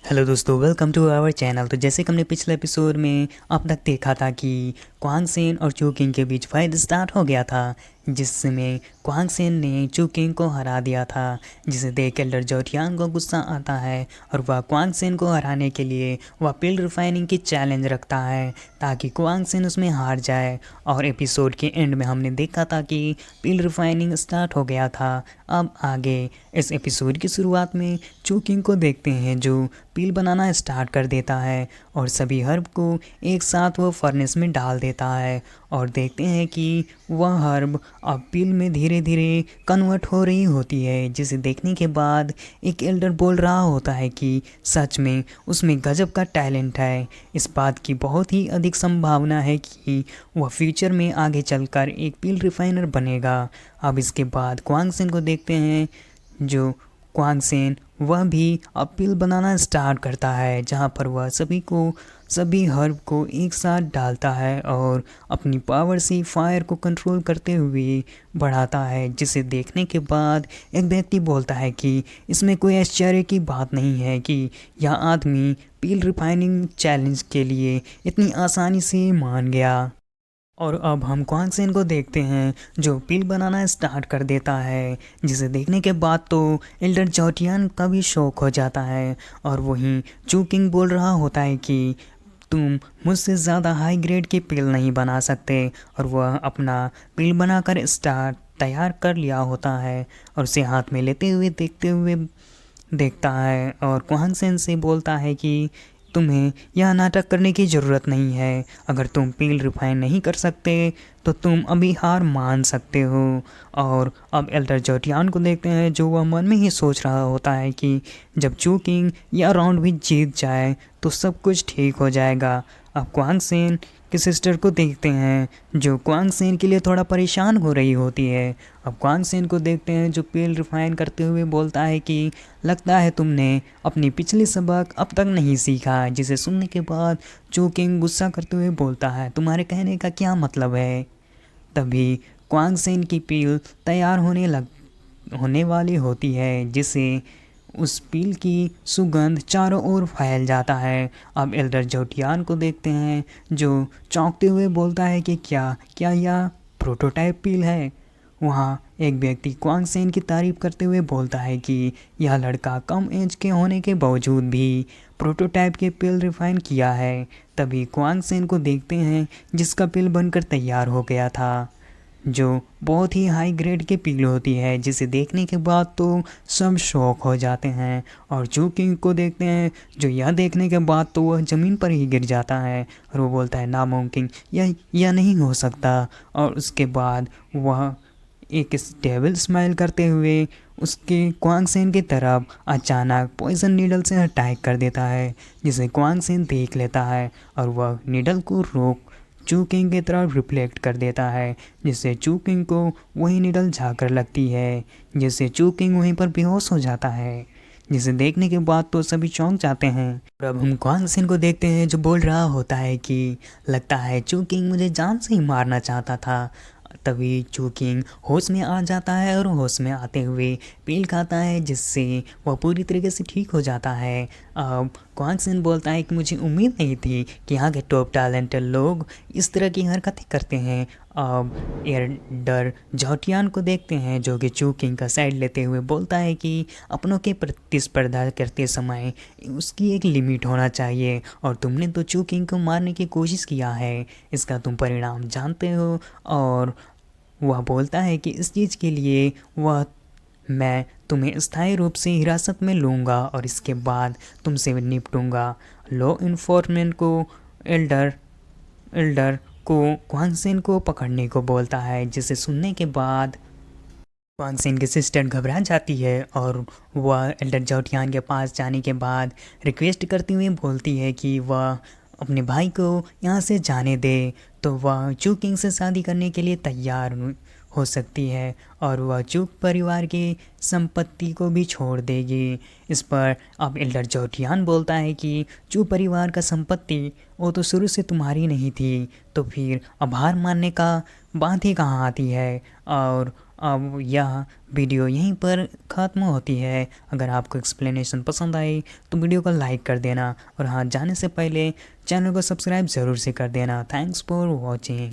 Hello दोस्तों, welcome to our channel. तो जैसे कि हमने पिछले एपिसोड में अब तक देखा था कि क्वांग सेन और चू किंग के बीच फाइट स्टार्ट हो गया था, जिसमें क्वांग सेन ने चू किंग को हरा दिया था, जिसे देख एल्डर जोटियान को गुस्सा आता है और वह क्वांग सेन को हराने के लिए वह पिल रिफाइनिंग की चैलेंज रखता है ताकि क्वांग सेन उसमें हार जाए। और एपिसोड के एंड में हमने देखा था कि पिल रिफाइनिंग स्टार्ट हो गया था। अब आगे इस एपिसोड की शुरुआत में चू किंग को देखते हैं जो पिल बनाना स्टार्ट कर देता है और सभी हर्ब को एक साथ वो फर्नेस में डाल देता है और देखते हैं कि वह हर्ब अब पिल में धीरे धीरे कन्वर्ट हो रही होती है, जिसे देखने के बाद एक एल्डर बोल रहा होता है कि सच में उसमें गजब का टैलेंट है। इस बात की बहुत ही अधिक संभावना है कि वह फ्यूचर में आगे चलकर एक पिल रिफाइनर बनेगा। अब इसके बाद क्वांग सेन को देखते हैं जो क्वांग सेन वह भी अब पिल बनाना स्टार्ट करता है, जहाँ पर वह सभी हर्ब को एक साथ डालता है और अपनी पावर से फायर को कंट्रोल करते हुए बढ़ाता है, जिसे देखने के बाद एक व्यक्ति बोलता है कि इसमें कोई आश्चर्य की बात नहीं है कि यह आदमी पिल रिफाइनिंग चैलेंज के लिए इतनी आसानी से मान गया। और अब हम क्वांग सेन को देखते हैं जो पिल बनाना स्टार्ट कर देता है, जिसे देखने के बाद तो एल्डर जोटियान का भी शौक हो जाता है। और वहीं चू किंग बोल रहा होता है कि तुम मुझसे ज़्यादा हाई ग्रेड की पिल नहीं बना सकते, और वह अपना पिल बनाकर स्टार्ट तैयार कर लिया होता है और उसे हाथ में लेते हुए देखते हुए देखता है और क्वांग सेन से बोलता है कि तुम्हें यह नाटक करने की ज़रूरत नहीं है। अगर तुम पील रिफाइन नहीं कर सकते तो तुम अभी हार मान सकते हो। और अब एल्डर जोटियान को देखते हैं जो वह मन में ही सोच रहा होता है कि जब चू किंग यह राउंड भी जीत जाए तो सब कुछ ठीक हो जाएगा। अब क्वांग सेन की सिस्टर को देखते हैं जो क्वांग सेन के लिए थोड़ा परेशान हो रही होती है। अब क्वांग सेन को देखते हैं जो पील रिफाइन करते हुए बोलता है कि लगता है तुमने अपनी पिछली सबक अब तक नहीं सीखा, जिसे सुनने के बाद चू किंग गुस्सा करते हुए बोलता है तुम्हारे कहने का क्या मतलब है। तभी क्वांग सेन की पील तैयार होने वाली होती है, जिसे उस पील की सुगंध चारों ओर फैल जाता है। अब एल्डर जोटियान को देखते हैं जो चौंकते हुए बोलता है कि क्या क्या यह प्रोटोटाइप पील है। वहाँ एक व्यक्ति क्वांग सेन की तारीफ करते हुए बोलता है कि यह लड़का कम एज के होने के बावजूद भी प्रोटोटाइप के पिल रिफाइन किया है। तभी क्वांग सेन को देखते हैं जिसका पिल बनकर तैयार हो गया था, जो बहुत ही हाई ग्रेड की पिल होती है, जिसे देखने के बाद तो सब शौक हो जाते हैं। और चू किंग को देखते हैं जो यह देखने के बाद तो वह ज़मीन पर ही गिर जाता है और वो बोलता है नामुमकिन, यह नहीं हो सकता। और उसके बाद वह एक स्टेबल स्माइल करते हुए उसके क्वांग सेन की तरफ अचानक पॉइजन नीडल से अटैक कर देता है, जिसे क्वांग सेन देख लेता है और वह नीडल को रोक चू किंग की तरफ रिफ्लेक्ट कर देता है, जिससे चू किंग को वही नीडल जाकर लगती है, जिससे चू किंग वहीं पर बेहोश हो जाता है, जिसे देखने के बाद तो सभी चौंक जाते हैं। और अब हम क्वांग सेन को देखते हैं जो बोल रहा होता है कि लगता है चू किंग मुझे जान से ही मारना चाहता था। तभी चू किंग होश में आ जाता है और होश में आते हुए पील खाता है, जिससे वह पूरी तरीके से ठीक हो जाता है। अब क्वांग सेन बोलता है कि मुझे उम्मीद नहीं थी कि यहाँ के टॉप टैलेंटेड लोग इस तरह की हरकतें करते हैं। अब एल्डर जोटियान को देखते हैं जो कि चू किंग का साइड लेते हुए बोलता है कि अपनों के प्रतिस्पर्धा करते समय उसकी एक लिमिट होना चाहिए, और तुमने तो चू किंग को मारने की कोशिश किया है, इसका तुम परिणाम जानते हो। और वह बोलता है कि इस चीज़ के लिए मैं तुम्हें स्थायी रूप से हिरासत में लूँगा और इसके बाद तुमसे निपटूँगा। लॉ इन्फोर्समेंट को एल्डर एल्डर को क्वांग सेन को पकड़ने को बोलता है, जिसे सुनने के बाद क्वांग सेन की सिस्टर घबरा जाती है और वह एल्डर जोटियान के पास जाने के बाद रिक्वेस्ट करती हुई बोलती है कि वह अपने भाई को यहाँ से जाने दे, तो वह चू किंग से शादी करने के लिए तैयार हो सकती है और वह चूक परिवार की संपत्ति को भी छोड़ देगी। इस पर अब एल्डर जोटियान बोलता है कि चू परिवार का संपत्ति वो तो शुरू से तुम्हारी नहीं थी, तो फिर अब हार मानने का बात ही कहाँ आती है। और अब यह वीडियो यहीं पर ख़त्म होती है। अगर आपको एक्सप्लेनेशन पसंद आई तो वीडियो को लाइक कर देना और हाँ, जाने से पहले चैनल को सब्सक्राइब ज़रूर से कर देना। Thanks for watching.